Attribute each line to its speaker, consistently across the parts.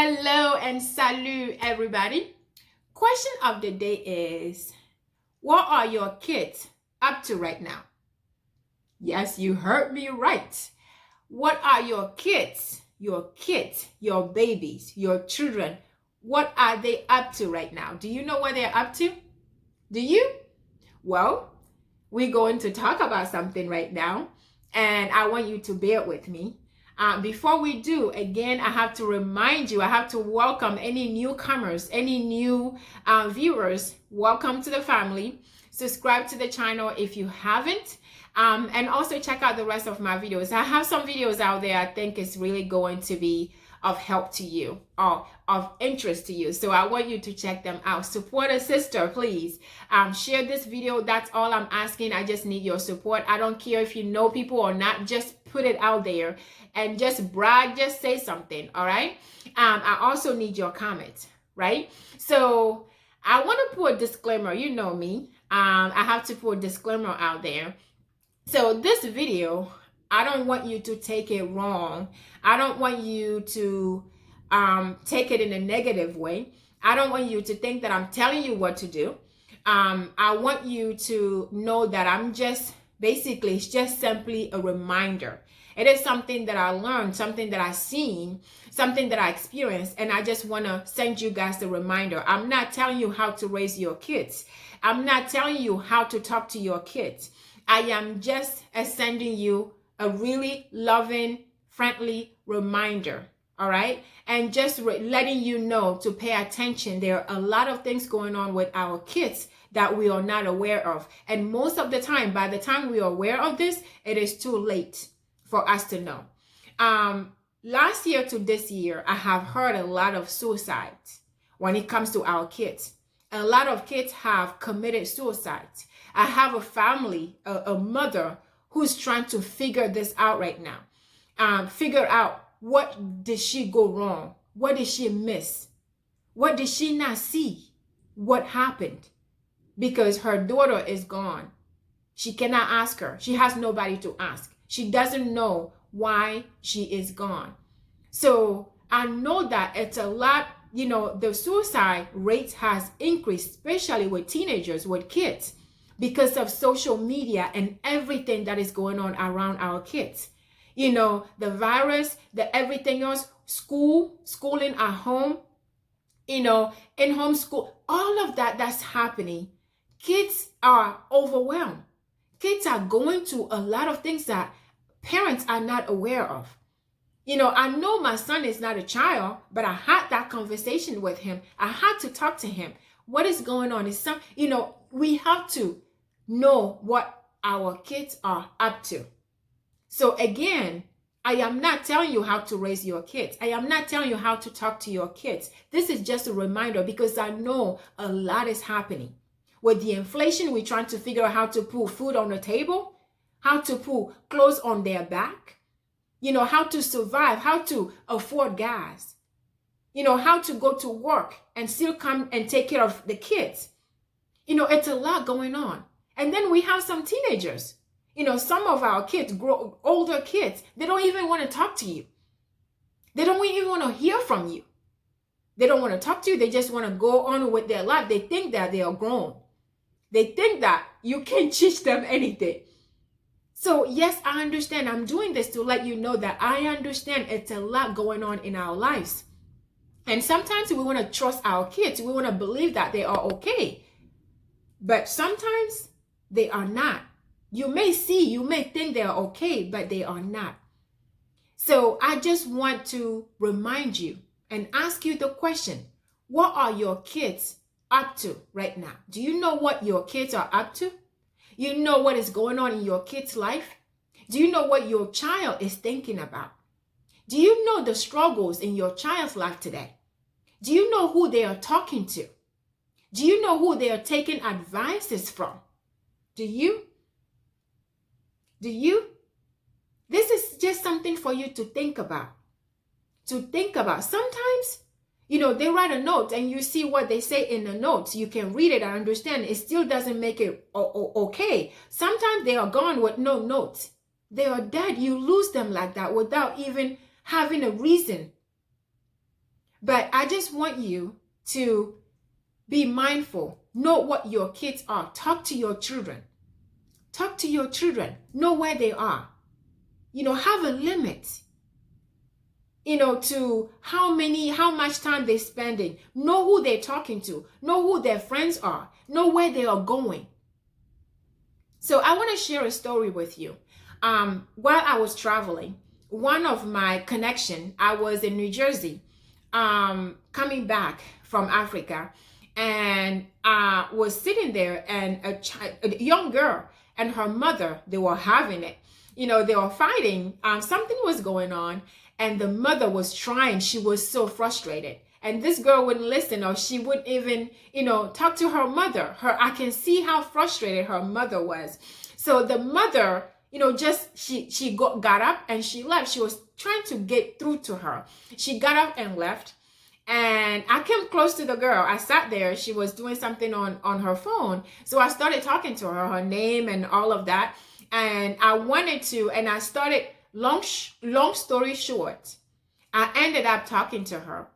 Speaker 1: Hello and salut, everybody. Question of the day is, what are your kids up to right now? Yes, you heard me right. What are your babies, your children, what are they up to right now? Do you know what they're up to? Do you? Well, we're going to talk about something right now, and I want you to bear with me. Before we do, again, I have to remind you, I have to welcome any newcomers, any new viewers. Welcome to the family. Subscribe to the channel if you haven't. And also check out the rest of my videos. I have some videos out there I think is really going to be of help to you or of interest to you. So I want you to check them out. Support a sister, please. Share this video. That's all I'm asking. I just need your support. I don't care if you know people or not. Just put it out there and just brag. Just say something. All right. I also need your comments. Right. So I want to put a disclaimer. You know me. I have to put a disclaimer out there. So this video, I don't want you to take it wrong. I don't want you to take it in a negative way. I don't want you to think that I'm telling you what to do. I want you to know that I'm just basically, it's just simply a reminder. It is something that I learned, something that I seen, something that I experienced, and I just want to send you guys the reminder. I'm not telling you how to raise your kids. I'm not telling you how to talk to your kids. I am just sending you a really loving, friendly reminder, all right? And just letting you know to pay attention. There are a lot of things going on with our kids that we are not aware of. And most of the time, by the time we are aware of this, it is too late for us to know. Last year to this year, I have heard a lot of suicides when it comes to our kids. A lot of kids have committed suicide. I have a family, a mother who's trying to figure this out right now. Figure out, what did she go wrong? What did she miss? What did she not see? What happened? Because her daughter is gone. She cannot ask her. She has nobody to ask. She doesn't know why she is gone. So I know that it's a lot, the suicide rate has increased, especially with teenagers, with kids, because of social media and everything that is going on around our kids. The virus, the everything else, schooling at home, in homeschool, all of that's happening. Kids are overwhelmed. Kids are going through a lot of things that parents are not aware of. I know my son is not a child, but I had that conversation with him. I had to talk to him. What is going on? Is we have to know what our kids are up to. So again, I am not telling you how to raise your kids. I am not telling you how to talk to your kids. This is just a reminder because I know a lot is happening. With the inflation, we're trying to figure out how to put food on the table, how to put clothes on their back, how to survive, how to afford gas, how to go to work and still come and take care of the kids. It's a lot going on. And then we have some teenagers. Some of our kids, older kids, they don't even want to talk to you. They don't even want to hear from you. They don't want to talk to you. They just want to go on with their life. They think that they are grown. They think that you can teach them anything. So yes, I understand. I'm doing this to let you know that I understand it's a lot going on in our lives. And sometimes we want to trust our kids. We want to believe that they are okay. But sometimes they are not. You may think they are okay, but they are not. So I just want to remind you and ask you the question, what are your kids up to right now? Do you know what your kids are up to? You know what is going on in your kid's life? Do you know what your child is thinking about? Do you know the struggles in your child's life today? Do you know who they are talking to? Do you know who they are taking advices from? Do you? This is just something for you to think about. Sometimes, they write a note and you see what they say in the notes. You can read it and understand. It still doesn't make it okay. Sometimes they are gone with no notes. They are dead. You lose them like that without even having a reason. But I just want you to be mindful. Know what your kids are. Talk to your children. Talk to your children. Know where they are. Have a limit, to how much time they're spending. Know who they're talking to. Know who their friends are. Know where they are going. So I want to share a story with you. While I was traveling, one of my connection, I was in New Jersey, coming back from Africa, and I was sitting there, and a young girl and her mother, they were having it. They were fighting. Something was going on, and the mother was trying. She was so frustrated. And this girl wouldn't listen, or she wouldn't even, talk to her mother. I can see how frustrated her mother was. So the mother, she got up and she left. She was trying to get through to her. She got up and left. And I came close to the girl. I sat there. She was doing something on her phone. So I started talking to her name and all of that. And I started, long story short, I ended up talking to her.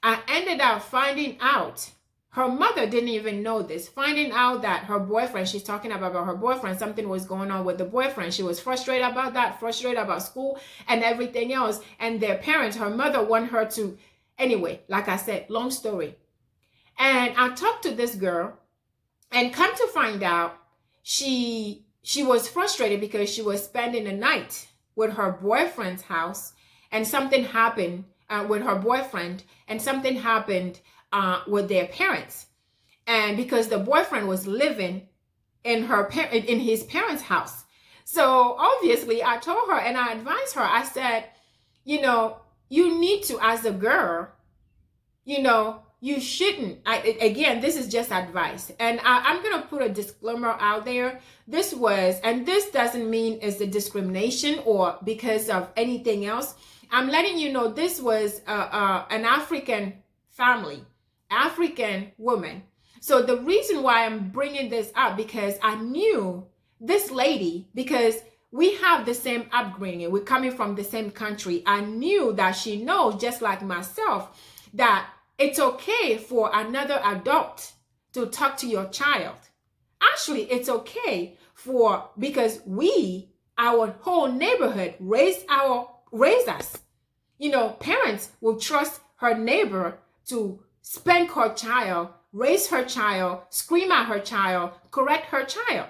Speaker 1: I ended up finding out, her mother didn't even know this, finding out that her boyfriend, she's talking about her boyfriend, something was going on with the boyfriend. She was frustrated about that, frustrated about school and everything else. And their parents, her mother wanted her to, anyway, like I said, long story. And I talked to this girl, and come to find out, she was frustrated because she was spending the night with her boyfriend's house, and something happened with her boyfriend, and something happened with their parents. And because the boyfriend was living in his parents' house. So obviously I told her, and I advised her, I said, you need to, as a girl, you shouldn't, again, this is just advice. And I'm going to put a disclaimer out there. This doesn't mean it's a discrimination or because of anything else. I'm letting you know this was an African family, African woman. So the reason why I'm bringing this up, because I knew this lady, because we have the same upbringing. We're coming from the same country. I knew that she knows, just like myself, that it's okay for another adult to talk to your child. Actually, it's okay because our whole neighborhood raised us. Parents will trust her neighbor to spank her child, raise her child, scream at her child, correct her child.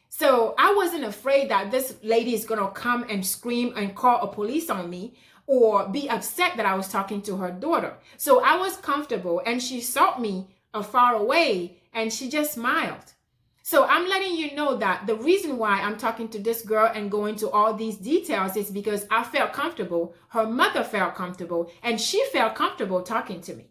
Speaker 1: So I wasn't afraid that this lady is going to come and scream and call a police on me or be upset that I was talking to her daughter. So I was comfortable, and she saw me far away, and she just smiled. So I'm letting you know that the reason why I'm talking to this girl and going to all these details is because I felt comfortable, her mother felt comfortable, and she felt comfortable talking to me.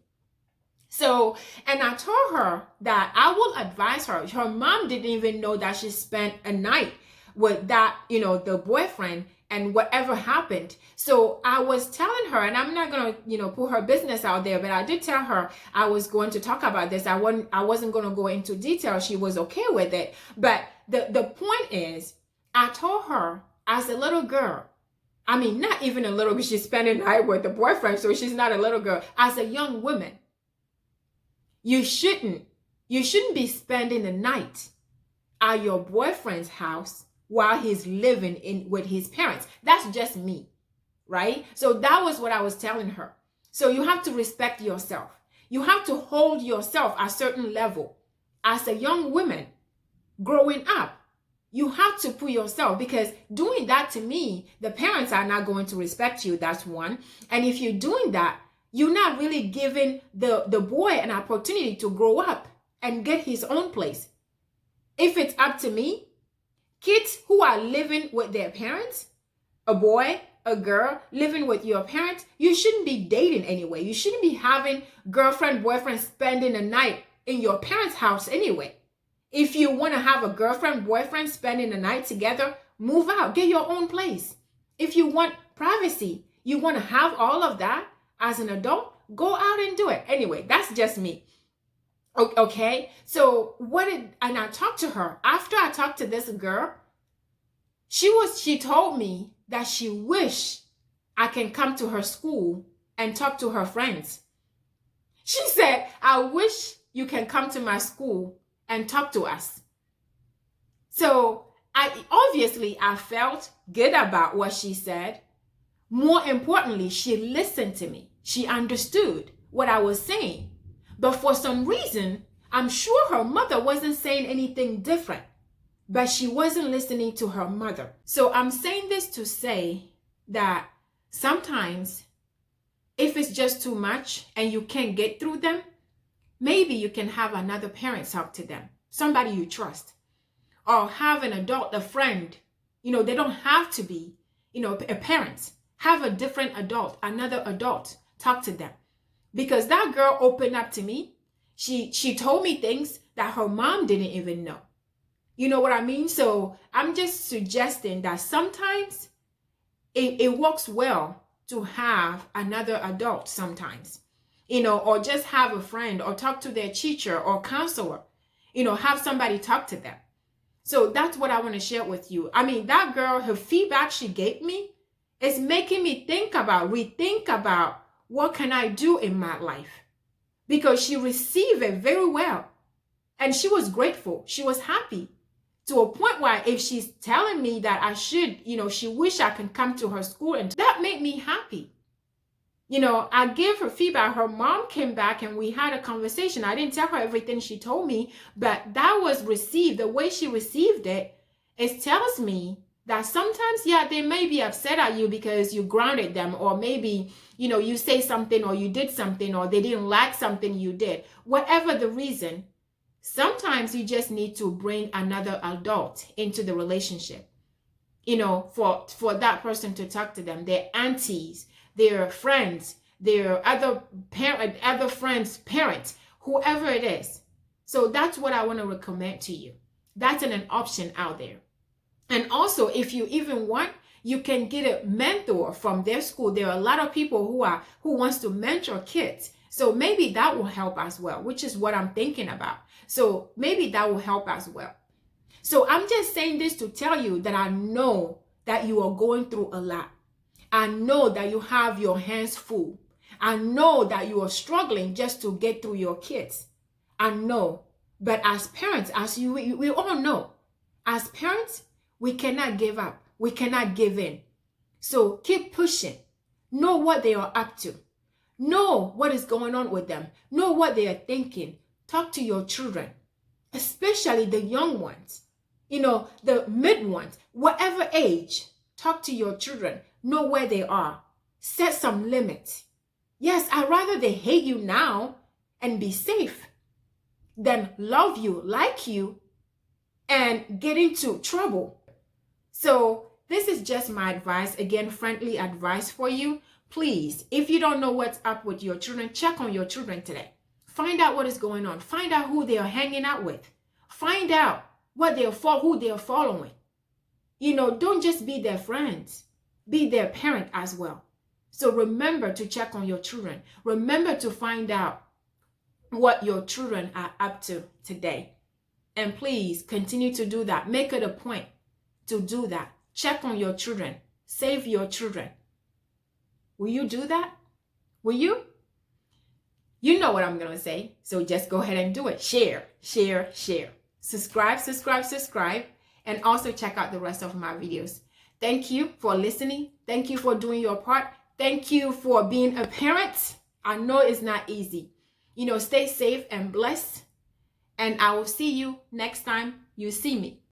Speaker 1: So, and I told her that I will advise her. Her mom didn't even know that she spent a night with that, the boyfriend, and whatever happened. So I was telling her, and I'm not going to, put her business out there, but I did tell her I was going to talk about this. I wasn't going to go into detail. She was okay with it. But the point is, I told her as a little girl, I mean, not even a little, because she's spending the night with the boyfriend, so she's not a little girl. As a young woman, you shouldn't be spending the night at your boyfriend's house while he's living with his parents. That's just me, right? So that was what I was telling her. So you have to respect yourself. You have to hold yourself at a certain level. As a young woman growing up, you have to put yourself, because doing that, to me, the parents are not going to respect you. That's one. And if you're doing that, you're not really giving the boy an opportunity to grow up and get his own place. If it's up to me, kids who are living with their parents, a boy, a girl living with your parents, you shouldn't be dating anyway. You shouldn't be having girlfriend, boyfriend spending a night in your parents' house anyway. If you want to have a girlfriend, boyfriend spending the night together, move out, get your own place. If you want privacy, you want to have all of that as an adult, go out and do it. Anyway, that's just me. Okay, so and I talked to her. After I talked to this girl, she told me that she wished I can come to her school and talk to her friends. She said, I wish you can come to my school and talk to us. So I felt good about what she said. More importantly, she listened to me. She understood what I was saying. But for some reason, I'm sure her mother wasn't saying anything different, but she wasn't listening to her mother. So I'm saying this to say that sometimes if it's just too much and you can't get through them, maybe you can have another parent talk to them, somebody you trust, or have an adult, a friend. They don't have to be, a parent. Have a different adult, another adult, talk to them. Because that girl opened up to me. She told me things that her mom didn't even know. You know what I mean? So I'm just suggesting that sometimes it works well to have another adult sometimes, or just have a friend or talk to their teacher or counselor, have somebody talk to them. So that's what I want to share with you. I mean, that girl, her feedback she gave me is making me rethink about what can I do in my life, because she received it very well and she was grateful. She was happy to a point where if she's telling me that I should, she wish I can come to her school, and that made me happy. I gave her feedback. Her mom came back and we had a conversation. I didn't tell her everything she told me, but that was received. The way she received it, it tells me that sometimes, they may be upset at you because you grounded them, or maybe, you say something or you did something, or they didn't like something you did. Whatever the reason, sometimes you just need to bring another adult into the relationship, for that person to talk to them, their aunties, their friends, their other friends' parents, whoever it is. So that's what I want to recommend to you. That's an option out there. And also, if you even want, you can get a mentor from their school. There are a lot of people who wants to mentor kids. So maybe that will help as well, which is what I'm thinking about. So maybe that will help as well. So I'm just saying this to tell you that I know that you are going through a lot. I know that you have your hands full. I know that you are struggling just to get through your kids. I know. But as parents, we all know, as parents, we cannot give up. We cannot give in. So keep pushing. Know what they are up to. Know what is going on with them. Know what they are thinking. Talk to your children, especially the young ones, the mid ones, whatever age. Talk to your children. Know where they are. Set some limits. Yes, I'd rather they hate you now and be safe than love you, like you, and get into trouble. So this is just my advice, again, friendly advice for you. Please, if you don't know what's up with your children, check on your children today. Find out what is going on. Find out who they are hanging out with. Find out who they are following. Don't just be their friends. Be their parent as well. So remember to check on your children. Remember to find out what your children are up to today. And please continue to do that. Make it a point to do that. Check on your children. Save your children. Will you do that? Will you? You know what I'm going to say. So just go ahead and do it. Share, share, share. Subscribe, subscribe, subscribe. And also check out the rest of my videos. Thank you for listening. Thank you for doing your part. Thank you for being a parent. I know it's not easy. Stay safe and blessed. And I will see you next time you see me.